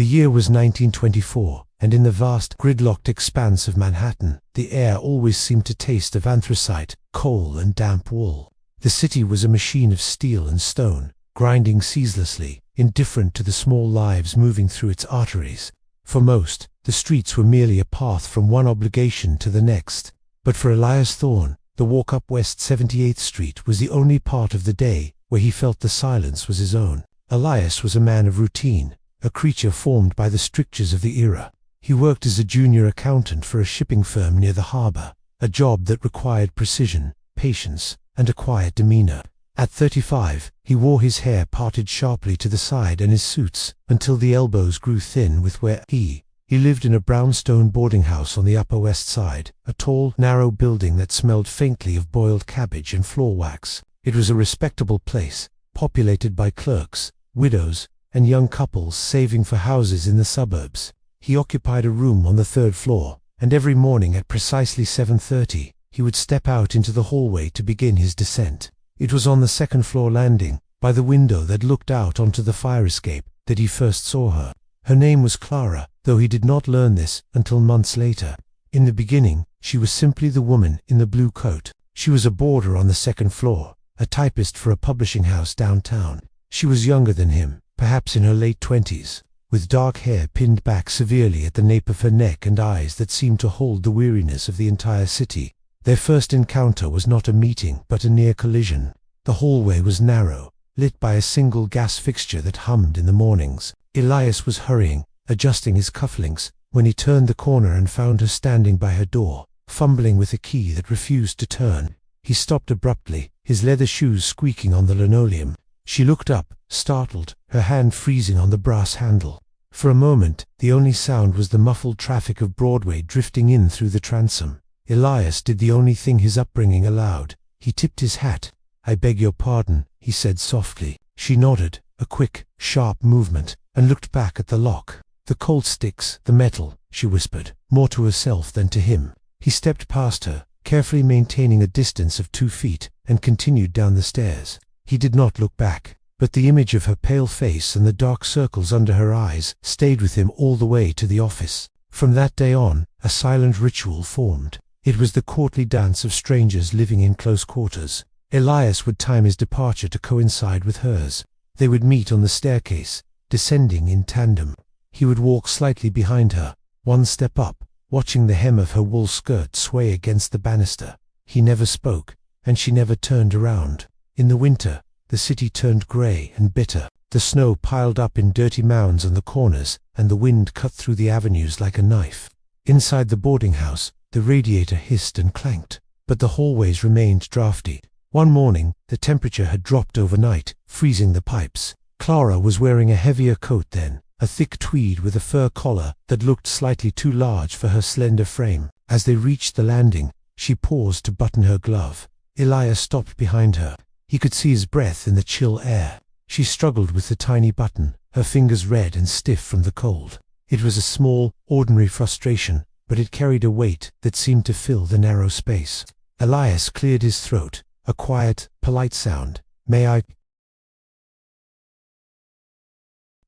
The year was 1924, and in the vast, gridlocked expanse of Manhattan, the air always seemed to taste of anthracite, coal, and damp wool. The city was a machine of steel and stone, grinding ceaselessly, indifferent to the small lives moving through its arteries. For most, the streets were merely a path from one obligation to the next. But for Elias Thorne, the walk up West 78th Street was the only part of the day where he felt the silence was his own. Elias was a man of routine, a creature formed by the strictures of the era. He worked as a junior accountant for a shipping firm near the harbor, a job that required precision, patience, and a quiet demeanor. At 35, he wore his hair parted sharply to the side and his suits until the elbows grew thin with wear. He lived in a brownstone boarding house on the Upper West Side, a tall, narrow building that smelled faintly of boiled cabbage and floor wax. It was a respectable place, populated by clerks, widows, and young couples saving for houses in the suburbs. He occupied a room on the third floor, and every morning at precisely 7:30, he would step out into the hallway to begin his descent. It was on the second-floor landing, by the window that looked out onto the fire escape, that he first saw her. Her name was Clara, though he did not learn this until months later. In the beginning, she was simply the woman in the blue coat. She was a boarder on the second floor, a typist for a publishing house downtown. She was younger than him, perhaps in her late 20s, with dark hair pinned back severely at the nape of her neck and eyes that seemed to hold the weariness of the entire city. Their first encounter was not a meeting, but a near collision. The hallway was narrow, lit by a single gas fixture that hummed in the mornings. Elias was hurrying, adjusting his cufflinks, when he turned the corner and found her standing by her door, fumbling with a key that refused to turn. He stopped abruptly, his leather shoes squeaking on the linoleum. She looked up, startled, her hand freezing on the brass handle. For a moment, the only sound was the muffled traffic of Broadway drifting in through the transom. Elias did the only thing his upbringing allowed. He tipped his hat. "I beg your pardon," he said softly. She nodded, a quick, sharp movement, and looked back at the lock. "The cold sticks, the metal," she whispered, more to herself than to him. He stepped past her, carefully maintaining a distance of 2 feet, and continued down the stairs. He did not look back, but the image of her pale face and the dark circles under her eyes stayed with him all the way to the office. From that day on, a silent ritual formed. It was the courtly dance of strangers living in close quarters. Elias would time his departure to coincide with hers. They would meet on the staircase, descending in tandem. He would walk slightly behind her, one step up, watching the hem of her wool skirt sway against the banister. He never spoke, and she never turned around. In the winter, the city turned grey and bitter. The snow piled up in dirty mounds on the corners, and the wind cut through the avenues like a knife. Inside the boarding house, the radiator hissed and clanked, but the hallways remained drafty. One morning, the temperature had dropped overnight, freezing the pipes. Clara was wearing a heavier coat then, a thick tweed with a fur collar that looked slightly too large for her slender frame. As they reached the landing, she paused to button her glove. Elias stopped behind her. He could see his breath in the chill air. She struggled with the tiny button, her fingers red and stiff from the cold. It was a small, ordinary frustration, but it carried a weight that seemed to fill the narrow space. Elias cleared his throat, a quiet, polite sound. "May I?"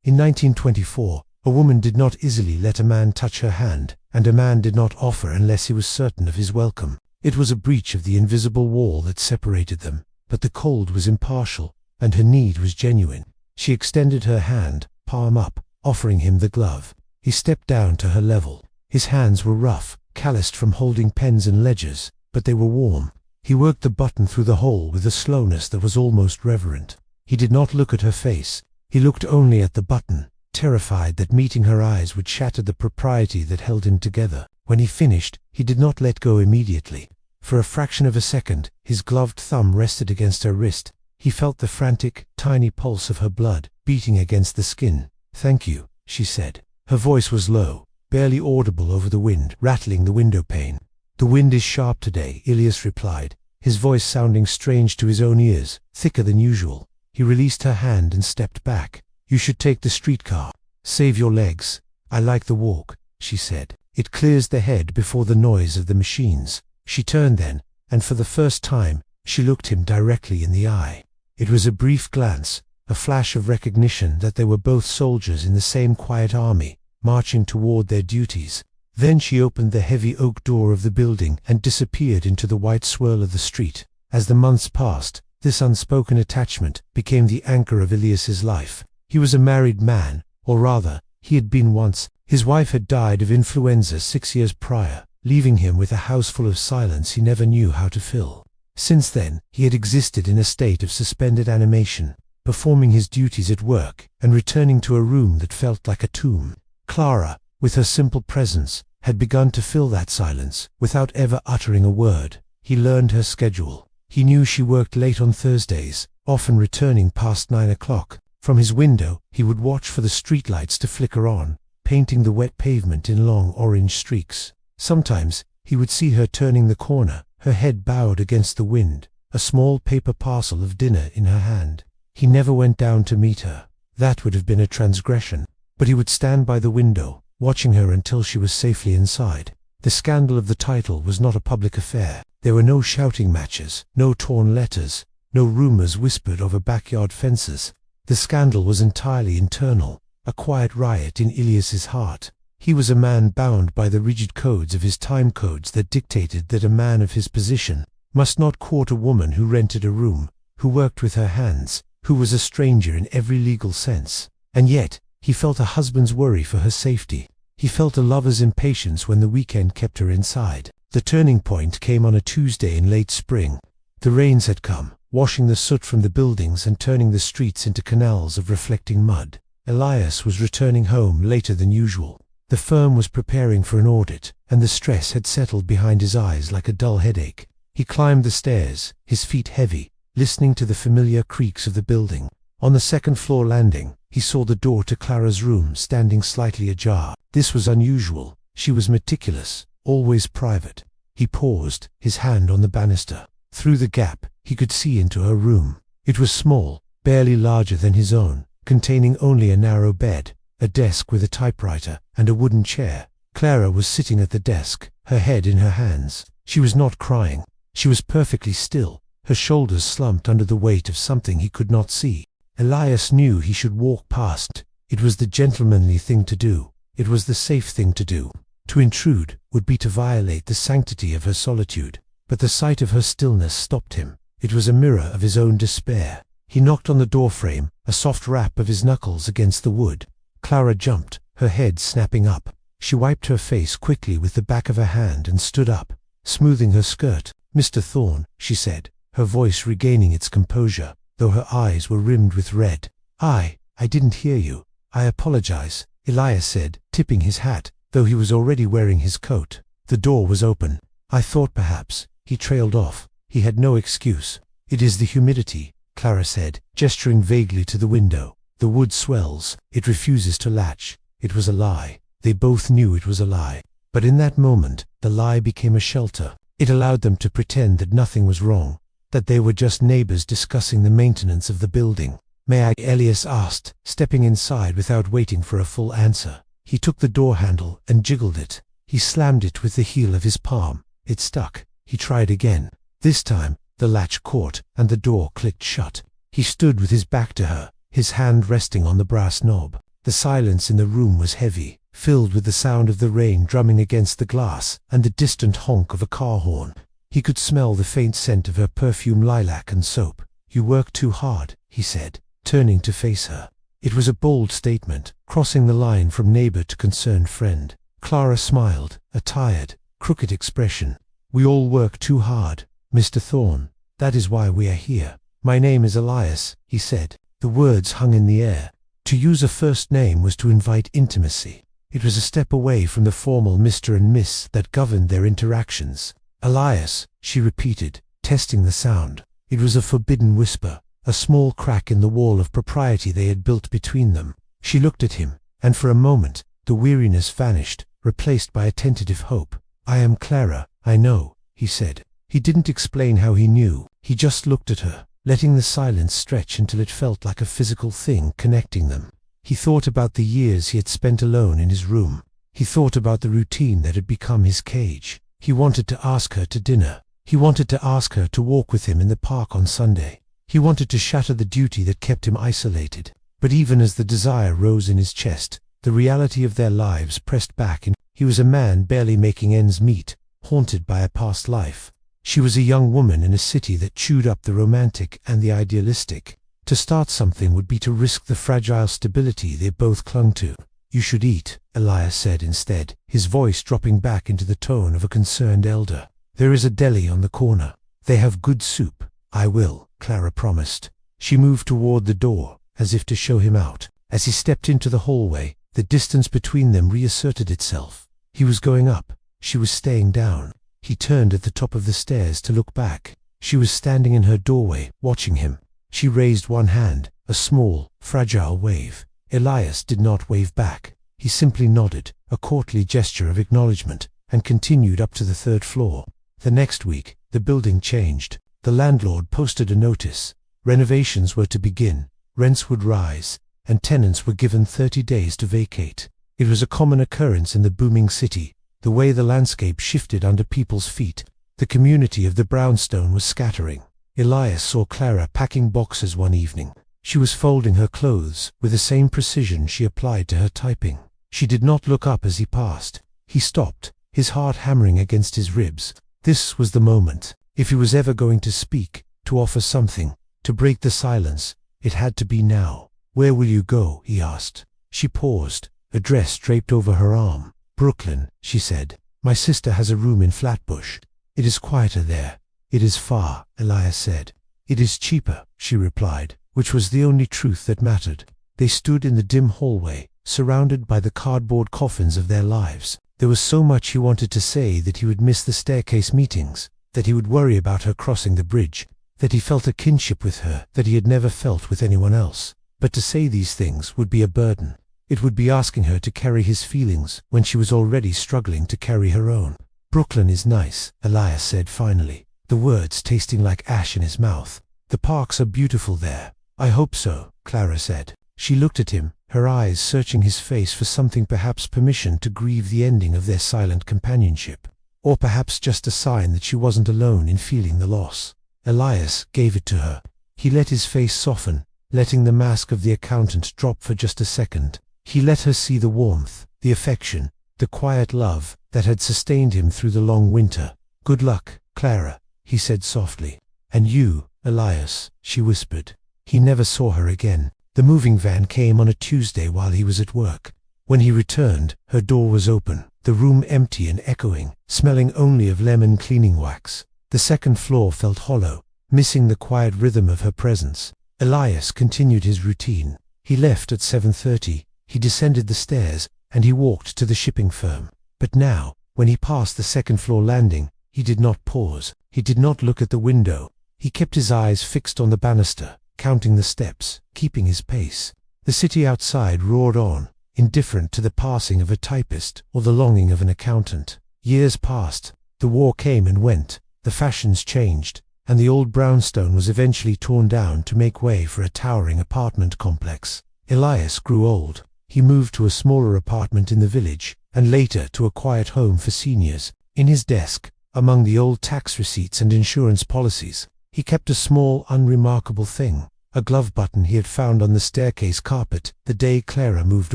In 1924, a woman did not easily let a man touch her hand, and a man did not offer unless he was certain of his welcome. It was a breach of the invisible wall that separated them, but the cold was impartial, and her need was genuine. She extended her hand, palm up, offering him the glove. He stepped down to her level. His hands were rough, calloused from holding pens and ledgers, but they were warm. He worked the button through the hole with a slowness that was almost reverent. He did not look at her face. He looked only at the button, terrified that meeting her eyes would shatter the propriety that held him together. When he finished, he did not let go immediately. For a fraction of a second, his gloved thumb rested against her wrist. He felt the frantic, tiny pulse of her blood, beating against the skin. "Thank you," she said. Her voice was low, barely audible over the wind, rattling the window pane. "The wind is sharp today," Elias replied, his voice sounding strange to his own ears, thicker than usual. He released her hand and stepped back. "You should take the streetcar. Save your legs." "I like the walk," she said. "It clears the head before the noise of the machines." She turned then, and for the first time, she looked him directly in the eye. It was a brief glance, a flash of recognition that they were both soldiers in the same quiet army, marching toward their duties. Then she opened the heavy oak door of the building and disappeared into the white swirl of the street. As the months passed, this unspoken attachment became the anchor of Elias's life. He was a married man, or rather, he had been once. His wife had died of influenza 6 years prior, leaving him with a house full of silence he never knew how to fill. Since then, he had existed in a state of suspended animation, performing his duties at work and returning to a room that felt like a tomb. Clara, with her simple presence, had begun to fill that silence without ever uttering a word. He learned her schedule. He knew she worked late on Thursdays, often returning past 9 o'clock. From his window, he would watch for the streetlights to flicker on, painting the wet pavement in long orange streaks. Sometimes, he would see her turning the corner, her head bowed against the wind, a small paper parcel of dinner in her hand. He never went down to meet her. That would have been a transgression. But he would stand by the window, watching her until she was safely inside. The scandal of the title was not a public affair. There were no shouting matches, no torn letters, no rumors whispered over backyard fences. The scandal was entirely internal, a quiet riot in Elias's heart. He was a man bound by the rigid codes of his time codes that dictated that a man of his position must not court a woman who rented a room, who worked with her hands, who was a stranger in every legal sense. And yet, he felt a husband's worry for her safety. He felt a lover's impatience when the weekend kept her inside. The turning point came on a Tuesday in late spring. The rains had come, washing the soot from the buildings and turning the streets into canals of reflecting mud. Elias was returning home later than usual. The firm was preparing for an audit, and the stress had settled behind his eyes like a dull headache. He climbed the stairs, his feet heavy, listening to the familiar creaks of the building. On the second-floor landing, he saw the door to Clara's room standing slightly ajar. This was unusual. She was meticulous, always private. He paused, his hand on the banister. Through the gap, he could see into her room. It was small, barely larger than his own, containing only a narrow bed, a desk with a typewriter, and a wooden chair. Clara was sitting at the desk, her head in her hands. She was not crying. She was perfectly still, her shoulders slumped under the weight of something he could not see. Elias knew he should walk past. It was the gentlemanly thing to do. It was the safe thing to do. To intrude would be to violate the sanctity of her solitude. But the sight of her stillness stopped him. It was a mirror of his own despair. He knocked on the doorframe, a soft rap of his knuckles against the wood. Clara jumped, her head snapping up. She wiped her face quickly with the back of her hand and stood up, smoothing her skirt. "Mr. Thorne," she said, her voice regaining its composure, though her eyes were rimmed with red. I didn't hear you. I apologize," Elias said, tipping his hat, though he was already wearing his coat. The door was open. "I thought perhaps," he trailed off. He had no excuse. "It is the humidity," Clara said, gesturing vaguely to the window. "The wood swells. It refuses to latch." It was a lie. They both knew it was a lie. But in that moment, the lie became a shelter. It allowed them to pretend that nothing was wrong, that they were just neighbors discussing the maintenance of the building. "May I?" Elias asked, stepping inside without waiting for a full answer. He took the door handle and jiggled it. He slammed it with the heel of his palm. It stuck. He tried again. This time, the latch caught, and the door clicked shut. He stood with his back to her, his hand resting on the brass knob. The silence in the room was heavy, filled with the sound of the rain drumming against the glass and the distant honk of a car horn. He could smell the faint scent of her perfume, lilac and soap. "You work too hard," he said, turning to face her. It was a bold statement, crossing the line from neighbor to concerned friend. Clara smiled, a tired, crooked expression. "We all work too hard, Mr. Thorne. That is why we are here." "My name is Elias," he said. The words hung in the air. To use a first name was to invite intimacy. It was a step away from the formal Mr. and Miss that governed their interactions. "Elias," she repeated, testing the sound. It was a forbidden whisper, a small crack in the wall of propriety they had built between them. She looked at him, and for a moment, the weariness vanished, replaced by a tentative hope. "I am Clara, I know," he said. He didn't explain how he knew. He just looked at her, letting the silence stretch until it felt like a physical thing connecting them. He thought about the years he had spent alone in his room. He thought about the routine that had become his cage. He wanted to ask her to dinner. He wanted to ask her to walk with him in the park on Sunday. He wanted to shatter the duty that kept him isolated. But even as the desire rose in his chest, the reality of their lives pressed back, and he was a man barely making ends meet, haunted by a past life. She was a young woman in a city that chewed up the romantic and the idealistic. To start something would be to risk the fragile stability they both clung to. "You should eat," Elias said instead, his voice dropping back into the tone of a concerned elder. "There is a deli on the corner. They have good soup." "I will," Clara promised. She moved toward the door, as if to show him out. As he stepped into the hallway, the distance between them reasserted itself. He was going up. She was staying down. He turned at the top of the stairs to look back. She was standing in her doorway, watching him. She raised one hand, a small, fragile wave. Elias did not wave back. He simply nodded, a courtly gesture of acknowledgement, and continued up to the 3rd floor. The next week, the building changed. The landlord posted a notice. Renovations were to begin, rents would rise, and tenants were given 30 days to vacate. It was a common occurrence in the booming city, the way the landscape shifted under people's feet. The community of the brownstone was scattering. Elias saw Clara packing boxes one evening. She was folding her clothes with the same precision she applied to her typing. She did not look up as he passed. He stopped, his heart hammering against his ribs. This was the moment. If he was ever going to speak, to offer something, to break the silence, it had to be now. "Where will you go?" he asked. She paused, a dress draped over her arm. "Brooklyn," she said. "My sister has a room in Flatbush. It is quieter there." "It is far," Elias said. "It is cheaper," she replied, which was the only truth that mattered. They stood in the dim hallway, surrounded by the cardboard coffins of their lives. There was so much he wanted to say, that he would miss the staircase meetings, that he would worry about her crossing the bridge, that he felt a kinship with her that he had never felt with anyone else. But to say these things would be a burden. It would be asking her to carry his feelings when she was already struggling to carry her own. "Brooklyn is nice," Elias said finally, the words tasting like ash in his mouth. "The parks are beautiful there." "I hope so," Clara said. She looked at him, her eyes searching his face for something, perhaps permission to grieve the ending of their silent companionship, or perhaps just a sign that she wasn't alone in feeling the loss. Elias gave it to her. He let his face soften, letting the mask of the accountant drop for just a second. He let her see the warmth, the affection, the quiet love that had sustained him through the long winter. "Good luck, Clara," he said softly. "And you, Elias," she whispered. He never saw her again. The moving van came on a Tuesday while he was at work. When he returned, her door was open, the room empty and echoing, smelling only of lemon cleaning wax. The 2nd floor felt hollow, missing the quiet rhythm of her presence. Elias continued his routine. He left at 7:30, he descended the stairs, and he walked to the shipping firm. But now, when he passed the 2nd floor landing, he did not pause. He did not look at the window. He kept his eyes fixed on the banister, counting the steps, keeping his pace. The city outside roared on, indifferent to the passing of a typist or the longing of an accountant. Years passed. The war came and went. The fashions changed, and the old brownstone was eventually torn down to make way for a towering apartment complex. Elias grew old. He moved to a smaller apartment in the village, and later to a quiet home for seniors. In his desk, among the old tax receipts and insurance policies, he kept a small, unremarkable thing, a glove button he had found on the staircase carpet the day Clara moved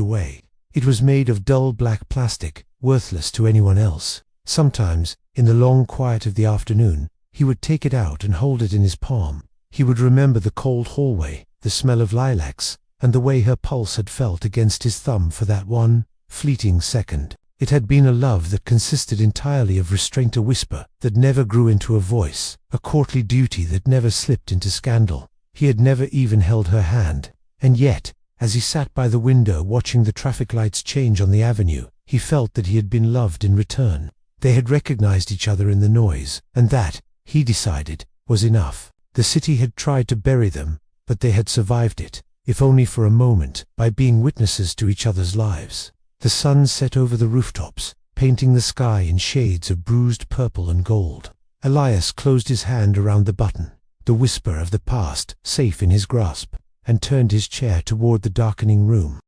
away. It was made of dull black plastic, worthless to anyone else. Sometimes, in the long quiet of the afternoon, he would take it out and hold it in his palm. He would remember the cold hallway, the smell of lilacs, and the way her pulse had felt against his thumb for that one fleeting second. It had been a love that consisted entirely of restraint, a whisper that never grew into a voice, a courtly duty that never slipped into scandal. He had never even held her hand. And yet, as he sat by the window watching the traffic lights change on the avenue, he felt that he had been loved in return. They had recognized each other in the noise, and that, he decided, was enough. The city had tried to bury them, but they had survived it, if only for a moment, by being witnesses to each other's lives. The sun set over the rooftops, painting the sky in shades of bruised purple and gold. Elias closed his hand around the button, the whisper of the past safe in his grasp, and turned his chair toward the darkening room.